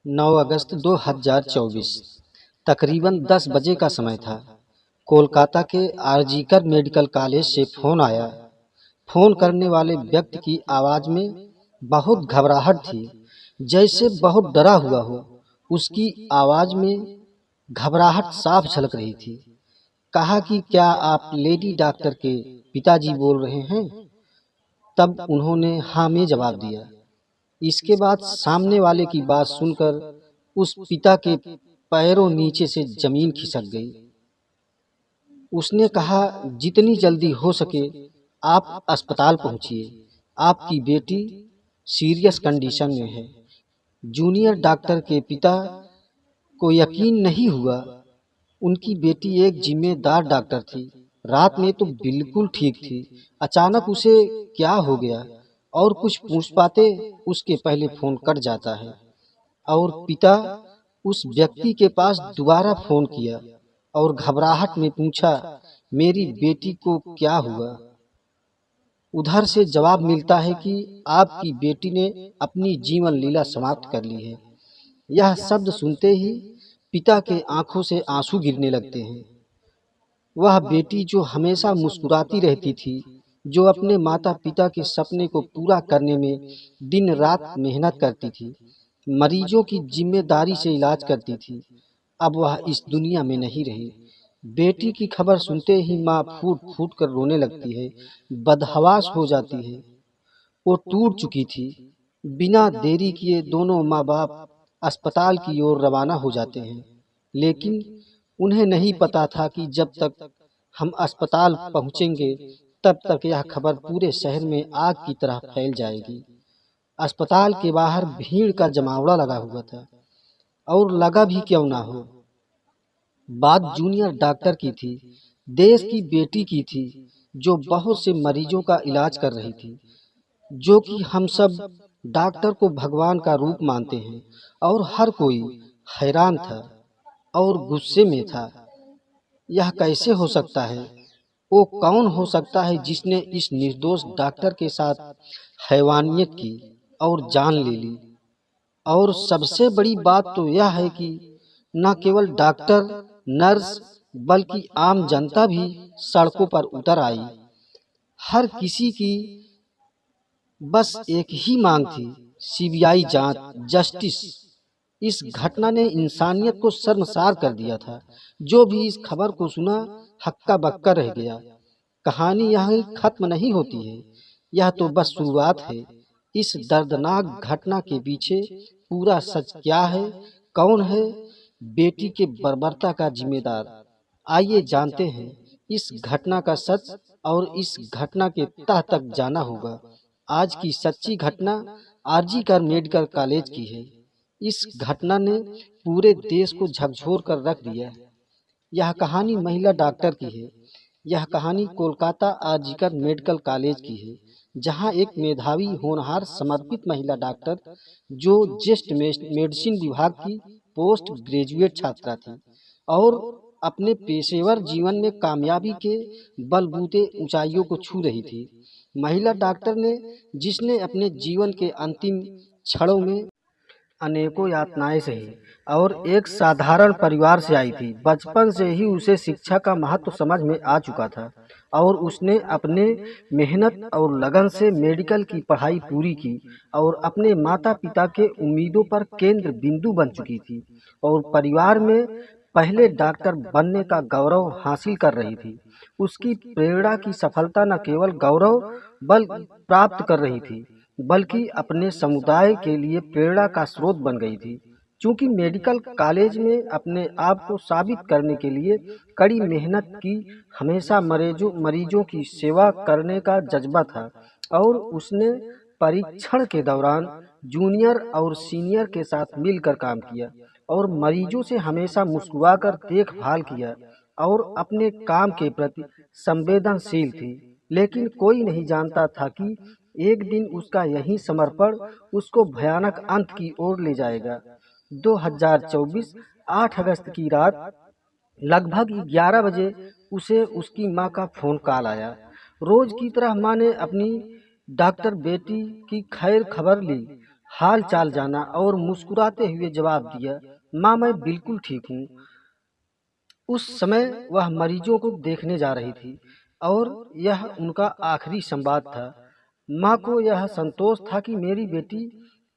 9 अगस्त 2024 तकरीबन 10 बजे का समय था। कोलकाता के आरजीकर मेडिकल कॉलेज से फ़ोन आया। फ़ोन करने वाले व्यक्ति की आवाज़ में बहुत घबराहट थी, जैसे बहुत डरा हुआ हो। उसकी आवाज़ में घबराहट साफ झलक रही थी। कहा कि क्या आप लेडी डॉक्टर के पिताजी बोल रहे हैं? तब उन्होंने हाँ में जवाब दिया। इसके बाद सामने वाले की बात सुनकर उस पिता के पैरों नीचे से जमीन खिसक गई। उसने कहा, जितनी जल्दी हो सके आप अस्पताल पहुंचिए, आपकी बेटी सीरियस कंडीशन में है। जूनियर डॉक्टर के पिता को यकीन नहीं हुआ। उनकी बेटी एक जिम्मेदार डॉक्टर थी, रात में तो बिल्कुल ठीक थी। अचानक उसे क्या हो गया? और कुछ पूछ पाते उसके पहले फोन कट जाता है। और पिता उस व्यक्ति के पास दोबारा फोन किया और घबराहट में पूछा, मेरी बेटी को क्या हुआ? उधर से जवाब मिलता है कि आपकी बेटी ने अपनी जीवन लीला समाप्त कर ली है। यह शब्द सुनते ही पिता के आंखों से आंसू गिरने लगते हैं। वह बेटी जो हमेशा मुस्कुराती रहती थी, जो अपने माता पिता के सपने को पूरा करने में दिन रात मेहनत करती थी, मरीजों की जिम्मेदारी से इलाज करती थी, अब वह इस दुनिया में नहीं रही। बेटी की खबर सुनते ही माँ फूट फूट कर रोने लगती है, बदहवास हो जाती है। वो टूट चुकी थी। बिना देरी किए दोनों माँ बाप अस्पताल की ओर रवाना हो जाते हैं। लेकिन उन्हें नहीं पता था कि जब तक हम अस्पताल पहुंचेंगे तब तक यह खबर पूरे शहर में आग की तरह फैल जाएगी। अस्पताल के बाहर भीड़ का जमावड़ा लगा हुआ था, और लगा भी क्यों ना हो। बात जूनियर डॉक्टर की थी, देश की बेटी की थी, जो बहुत से मरीजों का इलाज कर रही थी, जो कि हम सब डॉक्टर को भगवान का रूप मानते हैं। और हर कोई हैरान था और गुस्से में था। यह कैसे हो सकता है? वो कौन हो सकता है जिसने इस निर्दोष डॉक्टर के साथ हैवानियत की और जान ले ली? और सबसे बड़ी बात तो यह है कि न केवल डॉक्टर, नर्स, बल्कि आम जनता भी सड़कों पर उतर आई। हर किसी की बस एक ही मांग थी, सीबीआई जांच, जस्टिस। इस घटना ने इंसानियत को शर्मसार कर दिया था। जो भी इस खबर को सुना हक्का बक्का रह गया। कहानी यहाँ खत्म नहीं होती है, यह तो बस शुरुआत है। इस दर्दनाक घटना के पीछे पूरा सच क्या है, कौन है बेटी के बर्बरता का जिम्मेदार? आइए जानते हैं इस घटना का सच, और इस घटना के तह तक जाना होगा। आज की सच्ची घटना आरजीकर मेडिकल कॉलेज की है। इस घटना ने पूरे देश को झकझोर कर रख दिया है। यह कहानी महिला डॉक्टर की है। यह कहानी कोलकाता आरजीकर मेडिकल कॉलेज की है, जहां एक मेधावी, होनहार, समर्पित महिला डॉक्टर, जो जेस्ट मेडिसिन विभाग की पोस्ट ग्रेजुएट छात्रा थी और अपने पेशेवर जीवन में कामयाबी के बलबूते ऊंचाइयों को छू रही थी। महिला डॉक्टर ने, जिसने अपने जीवन के अंतिम क्षणों में अनेकों यातनाएं सही और एक साधारण परिवार से आई थी। बचपन से ही उसे शिक्षा का महत्व समझ में आ चुका था, और उसने अपने मेहनत और लगन से मेडिकल की पढ़ाई पूरी की और अपने माता पिता के उम्मीदों पर केंद्र बिंदु बन चुकी थी, और परिवार में पहले डॉक्टर बनने का गौरव हासिल कर रही थी। उसकी प्रेरणा की सफलता न केवल गौरव बल प्राप्त कर रही थी, बल्कि अपने समुदाय के लिए प्रेरणा का स्रोत बन गई थी। चूंकि मेडिकल कॉलेज में अपने आप को साबित करने के लिए कड़ी मेहनत की, हमेशा मरीजों की सेवा करने का जज्बा था, और उसने परीक्षण के दौरान जूनियर और सीनियर के साथ मिलकर काम किया और मरीजों से हमेशा मुस्कुराकर देखभाल किया और अपने काम के प्रति संवेदनशील थी। लेकिन कोई नहीं जानता था कि एक दिन उसका यही समर्पण उसको भयानक अंत की ओर ले जाएगा। 2024 8 अगस्त की रात लगभग 11 बजे उसे उसकी मां का फोन कॉल आया। रोज की तरह मां ने अपनी डॉक्टर बेटी की खैर खबर ली। हाल चाल जाना और मुस्कुराते हुए जवाब दिया, माँ मैं बिल्कुल ठीक हूँ। उस समय वह मरीजों को देखने जा रही थी और यह उनका आखिरी संवाद था। माँ को यह संतोष था कि मेरी बेटी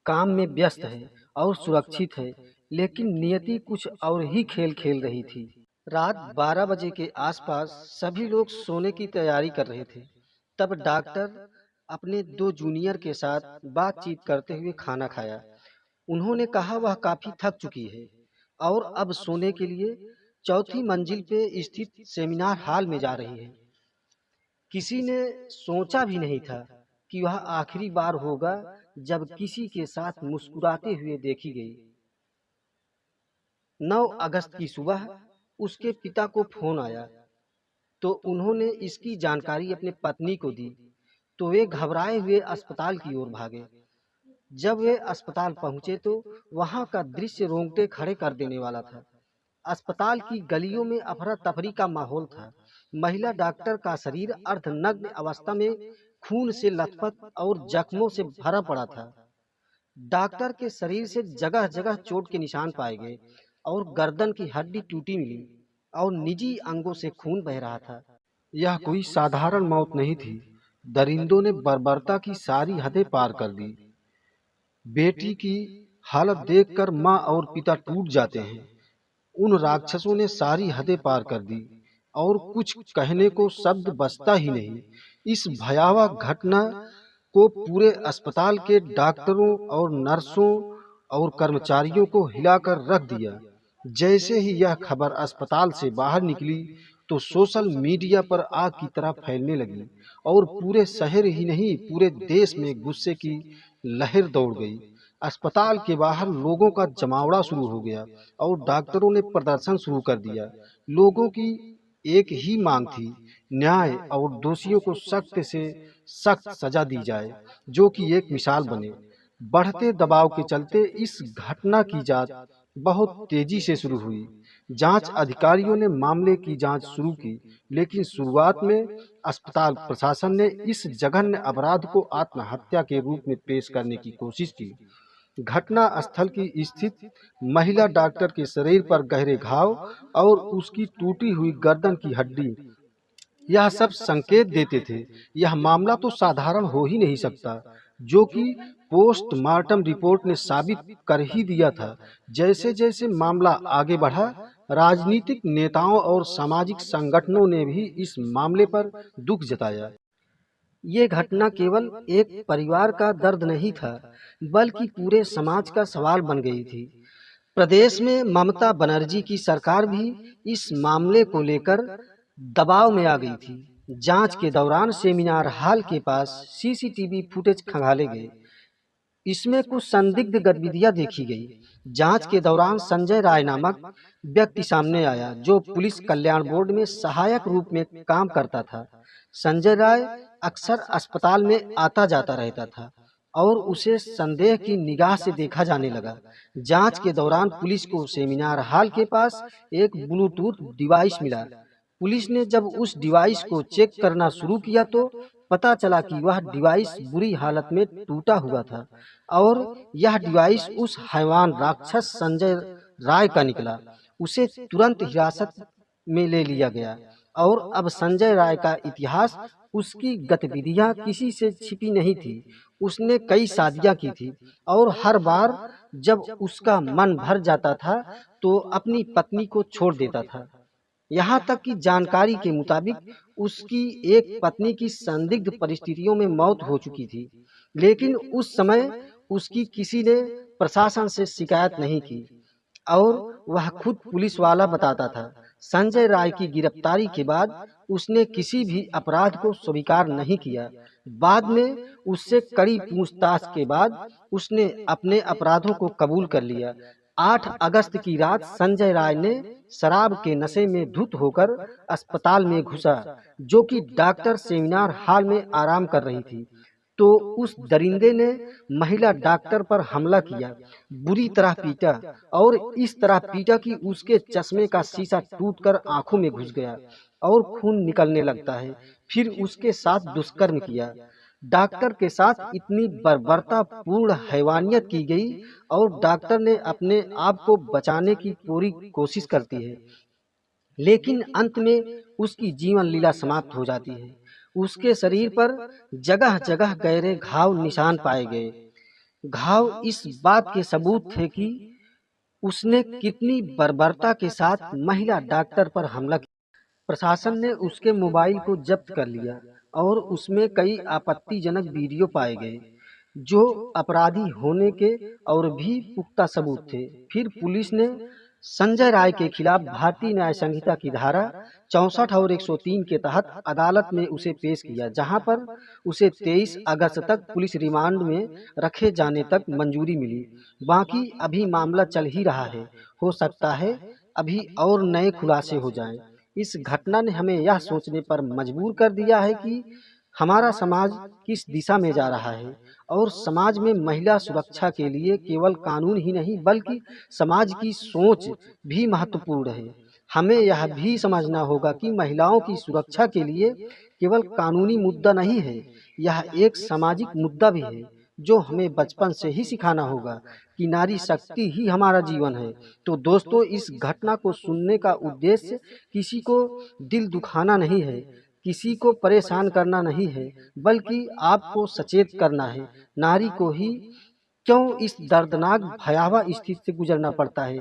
काम में व्यस्त है और सुरक्षित है, लेकिन नियति कुछ और ही खेल खेल रही थी। रात 12 बजे के आसपास सभी लोग सोने की तैयारी कर रहे थे। तब डॉक्टर अपने दो जूनियर के साथ बातचीत करते हुए खाना खाया। उन्होंने कहा वह काफी थक चुकी है और अब सोने के लिए चौथी मंजिल पे स्थित सेमिनार हॉल में जा रही है। किसी ने सोचा भी नहीं था कि वह आखिरी बार होगा जब किसी के साथ मुस्कुराते हुए देखी गई। 9 अगस्त की सुबह उसके पिता को फोन आया तो उन्होंने इसकी जानकारी अपने पत्नी को दी, तो वे घबराए हुए अस्पताल की ओर भागे। जब वे अस्पताल पहुंचे तो वहां का दृश्य रोंगटे खड़े कर देने वाला था। अस्पताल की गलियों में अफरा तफरी का माहौल था। महिला डॉक्टर का शरीर अर्धनग्न अवस्था में खून से लथपथ और जख्मों से भरा पड़ा था। डॉक्टर के शरीर से जगह जगह चोट के निशान पाए गए और गर्दन की हड्डी टूटी मिली और निजी अंगों से खून बह रहा था। यह कोई साधारण मौत नहीं थी। दरिंदों ने बर्बरता की सारी हदें पार कर दी। बेटी की हालत देखकर माँ और पिता टूट जाते हैं। उन राक्षसों ने सारी हदें पार कर दी और कुछ कहने को शब्द बचता ही नहीं। इस भयावह घटना को पूरे अस्पताल के डॉक्टरों और नर्सों और कर्मचारियों को हिलाकर रख दिया। जैसे ही यह खबर अस्पताल से बाहर निकली तो सोशल मीडिया पर आग की तरह फैलने लगी और पूरे शहर ही नहीं पूरे देश में गुस्से की लहर दौड़ गई। अस्पताल के बाहर लोगों का जमावड़ा शुरू हो गया और डॉक्टरों ने प्रदर्शन शुरू कर दिया। लोगों की एक ही मांग थी, न्याय और दोषियों को सख्त से सख्त सजा दी जाए, जो कि एक मिसाल बने। बढ़ते दबाव के चलते इस घटना की जांच बहुत तेजी से शुरू हुई। जांच अधिकारियों ने मामले की जांच शुरू की, लेकिन शुरुआत में अस्पताल प्रशासन ने इस जघन्य अपराध को आत्महत्या के रूप में पेश करने की कोशिश की। घटना स्थल की स्थित महिला डॉक्टर के शरीर पर गहरे घाव और उसकी टूटी हुई गर्दन की हड्डी, यह सब संकेत देते थे यह मामला तो साधारण हो ही नहीं सकता, जो कि पोस्टमार्टम रिपोर्ट ने साबित कर ही दिया था। जैसे जैसे मामला आगे बढ़ा, राजनीतिक नेताओं और सामाजिक संगठनों ने भी इस मामले पर दुख जताया। ये घटना केवल एक परिवार का दर्द नहीं था, बल्कि पूरे समाज का सवाल बन गई थी। प्रदेश में ममता बनर्जी की सरकार भी इस मामले को लेकर दबाव में आ गई थी। जांच के दौरान सेमिनार हॉल के पास सीसीटीवी फुटेज खंगाले गए। इसमें कुछ संदिग्ध गतिविधियां देखी गई। जांच के दौरान संजय राय नामक व्यक्ति सामने आया, जो पुलिस कल्याण बोर्ड में सहायक रूप में काम करता था। संजय राय अक्सर अस्पताल में आता जाता रहता था और उसे संदेह की निगाह से देखा जाने लगा। जांच के दौरान पुलिस को सेमिनार हॉल के पास एक ब्लूटूथ डिवाइस मिला। पुलिस ने जब उस डिवाइस को चेक करना शुरू किया तो पता चला कि वह डिवाइस बुरी हालत में टूटा हुआ था और यह डिवाइस उस हैवान राक्षस संजय राय का निकला। उसे तुरंत हिरासत में ले लिया गया और अब संजय राय का इतिहास, उसकी गतिविधियां किसी से छिपी नहीं थी। उसने कई शादियां की थी और हर बार जब उसका मन भर जाता था तो अपनी पत्नी को छोड़ देता था। यहाँ तक कि जानकारी के मुताबिक उसकी एक पत्नी की संदिग्ध परिस्थितियों में मौत हो चुकी थी, लेकिन उस समय उसकी किसी ने प्रशासन से शिकायत नहीं की और वह खुद पुलिस वाला बताता था। संजय राय की गिरफ्तारी के बाद उसने किसी भी अपराध को स्वीकार नहीं किया। बाद में उससे कड़ी पूछताछ के बाद उसने अपने अपराधों को कबूल कर लिया। 8 अगस्त की रात संजय राय ने शराब के नशे में धुत होकर अस्पताल में घुसा, जो कि डॉक्टर सेमिनार हॉल में आराम कर रही थी। तो उस दरिंदे ने महिला डॉक्टर पर हमला किया, बुरी तरह पीटा और इस तरह पीटा कि उसके चश्मे का शीशा टूटकर आंखों में घुस गया और खून निकलने लगता है। फिर उसके साथ दुष्कर्म किया। डॉक्टर के साथ इतनी बर्बरतापूर्ण हैवानियत की गई और डॉक्टर ने अपने आप को बचाने की पूरी कोशिश करती है, लेकिन अंत में उसकी जीवन लीला समाप्त हो जाती है। उसके शरीर पर जगह जगह गहरे घाव निशान पाए गए। घाव इस बात के सबूत थे कि उसने कितनी बर्बरता के साथ महिला डॉक्टर पर हमला किया। प्रशासन ने उसके मोबाइल को जब्त कर लिया और उसमें कई आपत्तिजनक वीडियो पाए गए, जो अपराधी होने के और भी पुख्ता सबूत थे। फिर पुलिस ने संजय राय के खिलाफ भारतीय न्याय संहिता की धारा 64 और 103 के तहत अदालत में उसे पेश किया, जहां पर उसे 23 अगस्त तक पुलिस रिमांड में रखे जाने तक मंजूरी मिली। बाकी अभी मामला चल ही रहा है, हो सकता है अभी और नए खुलासे हो जाएं। इस घटना ने हमें यह सोचने पर मजबूर कर दिया है कि हमारा समाज किस दिशा में जा रहा है और समाज में महिला सुरक्षा के लिए केवल कानून ही नहीं बल्कि समाज की सोच भी महत्वपूर्ण है। हमें यह भी समझना होगा कि महिलाओं की सुरक्षा के लिए केवल कानूनी मुद्दा नहीं है, यह एक सामाजिक मुद्दा भी है, जो हमें बचपन से ही सिखाना होगा कि नारी शक्ति ही हमारा जीवन है। तो दोस्तों, इस घटना को सुनने का उद्देश्य किसी को दिल दुखाना नहीं है, किसी को परेशान करना नहीं है, बल्कि आपको सचेत करना है। नारी को ही क्यों इस दर्दनाक भयावह स्थिति से गुजरना पड़ता है,